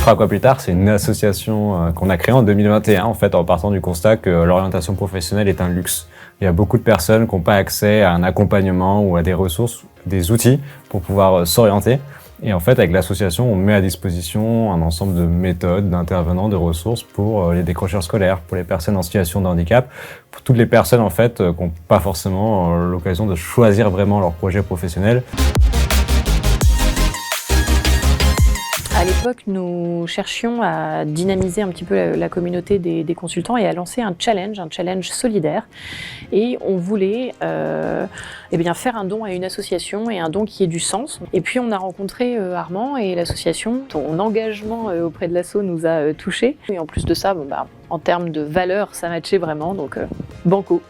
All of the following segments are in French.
feras quoi plus tard, c'est une association qu'on a créée en 2021, en fait, en partant du constat que l'orientation professionnelle est un luxe. Il y a beaucoup de personnes qui n'ont pas accès à un accompagnement ou à des ressources, des outils pour pouvoir s'orienter. Et en fait, avec l'association, on met à disposition un ensemble de méthodes, d'intervenants, de ressources pour les décrocheurs scolaires, pour les personnes en situation de handicap, pour toutes les personnes en fait qui n'ont pas forcément l'occasion de choisir vraiment leur projet professionnel. À l'époque, nous cherchions à dynamiser un petit peu la communauté des consultants et à lancer un challenge solidaire. Et on voulait faire un don à une association et un don qui ait du sens. Et puis on a rencontré Armand et l'association. Ton engagement auprès de l'asso nous a touchés. Et en plus de ça, en termes de valeur, ça matchait vraiment, donc banco.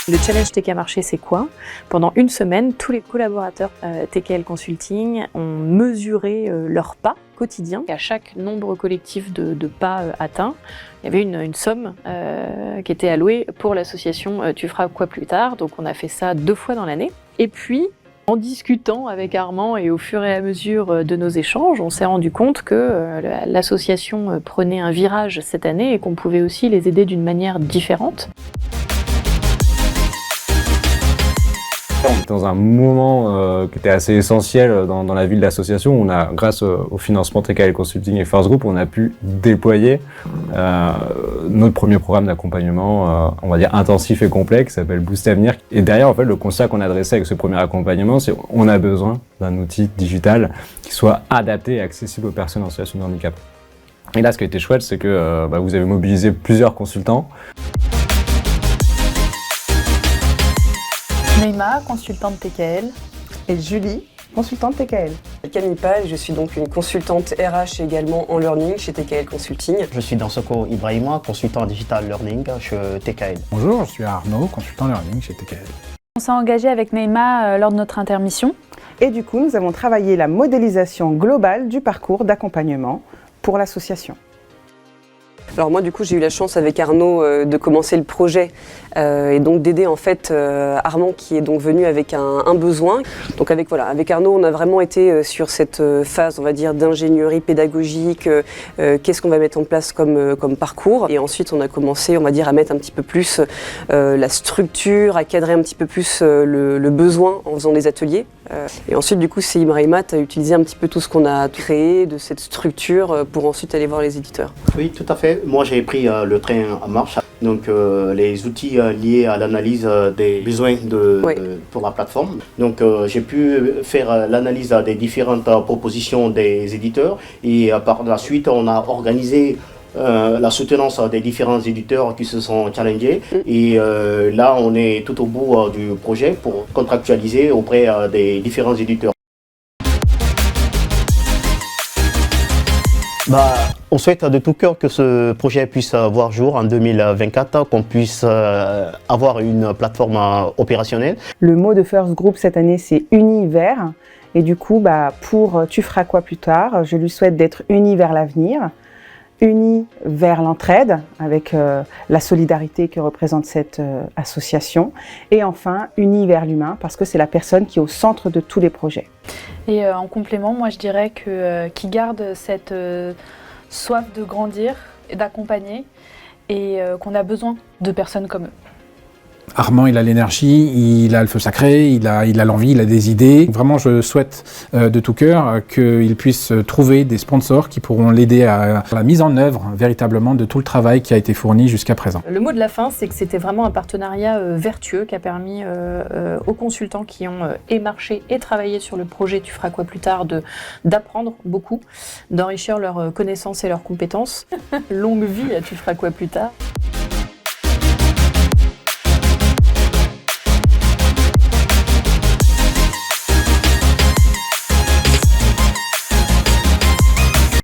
Le challenge TK Marché, c'est quoi? Pendant une semaine, tous les collaborateurs TKL Consulting ont mesuré leurs pas quotidiens. À chaque nombre collectif de pas atteints, il y avait une somme qui était allouée pour l'association Tu feras quoi plus tard. Donc on a fait ça 2 fois dans l'année. Et puis, en discutant avec Armand et au fur et à mesure de nos échanges, on s'est rendu compte que l'association prenait un virage cette année et qu'on pouvait aussi les aider d'une manière différente. On est dans un moment qui était assez essentiel dans la vie de l'association. On a, grâce au financement TKL Consulting et Force Group, on a pu déployer notre premier programme d'accompagnement, on va dire intensif et complet, qui s'appelle Boost Avenir. Et derrière, en fait, le constat qu'on a adressé avec ce premier accompagnement, c'est qu'on a besoin d'un outil digital qui soit adapté et accessible aux personnes en situation de handicap. Et là, ce qui a été chouette, c'est que vous avez mobilisé plusieurs consultants. Neima, consultante TKL. Et Julie, consultante TKL. Camille Pal, je suis donc une consultante RH également en learning chez TKL Consulting. Je suis Dansoko Ibrahima, consultant digital learning chez TKL. Bonjour, je suis Arnaud, consultant learning chez TKL. On s'est engagé avec Neima lors de notre intermission. Et du coup, nous avons travaillé la modélisation globale du parcours d'accompagnement pour l'association. Alors moi du coup j'ai eu la chance avec Arnaud de commencer le projet et donc d'aider en fait Armand qui est donc venu avec un besoin. Donc avec Arnaud on a vraiment été sur cette phase on va dire d'ingénierie pédagogique, qu'est-ce qu'on va mettre en place comme parcours, et ensuite on a commencé on va dire à mettre un petit peu plus la structure, à cadrer un petit peu plus le besoin en faisant des ateliers. Et ensuite du coup c'est Ibrahima a utilisé un petit peu tout ce qu'on a créé de cette structure pour ensuite aller voir les éditeurs. Oui tout à fait. Moi, j'ai pris le train en marche. Donc, les outils liés à l'analyse des besoins pour la plateforme. Donc, j'ai pu faire l'analyse des différentes propositions des éditeurs. Et par la suite, on a organisé la soutenance des différents éditeurs qui se sont challengés. Et là, on est tout au bout du projet pour contractualiser auprès des différents éditeurs. On souhaite de tout cœur que ce projet puisse voir jour en 2024, qu'on puisse avoir une plateforme opérationnelle. Le mot de First Group cette année, c'est univers. Et du coup, pour Tu feras quoi plus tard, je lui souhaite d'être uni vers l'avenir, uni vers l'entraide, avec la solidarité que représente cette association. Et enfin, uni vers l'humain, parce que c'est la personne qui est au centre de tous les projets. Et en complément, moi je dirais qu'ils gardent cette soif de grandir et d'accompagner, et qu'on a besoin de personnes comme eux. Armand, il a l'énergie, il a le feu sacré, il a l'envie, il a des idées. Vraiment, je souhaite de tout cœur qu'il puisse trouver des sponsors qui pourront l'aider à la mise en œuvre véritablement de tout le travail qui a été fourni jusqu'à présent. Le mot de la fin, c'est que c'était vraiment un partenariat vertueux qui a permis aux consultants qui ont marché et travaillé sur le projet Tu feras quoi plus tard d'apprendre beaucoup, d'enrichir leurs connaissances et leurs compétences. Longue vie à Tu feras quoi plus tard.